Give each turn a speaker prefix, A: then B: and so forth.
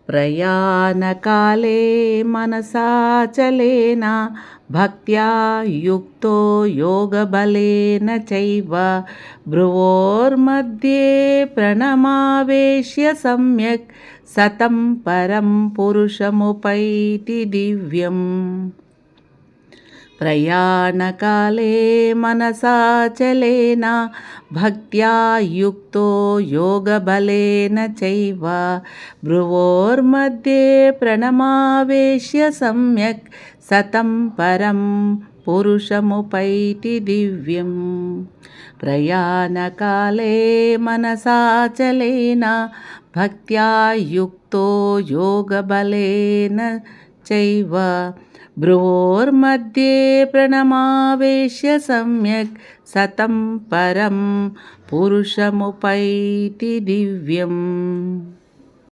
A: प्रयाणकाले मनसाचलेन भक्त्या युक्तो योगबलेन चैव भ्रुवोर्मध्ये प्रणमावेश्य सम्यक् सतं परं पुरुषमुपैति दिव्यम्। प्रयाणकाले मनसाचलेन भक्त्या युक्तो योगबलेन चैव भ्रुवोर्मध्ये प्रणमावेश्य सम्यक् सतं परं पुरुषमुपैति दिव्यम्। प्रयाणकाले मनसाचलेन भक्त्या युक्तो योगबलेन चैव भ्रुवोर्मध्ये प्रणमावेश्य सम्यक् सतं परं पुरुषमुपैति दिव्यम्।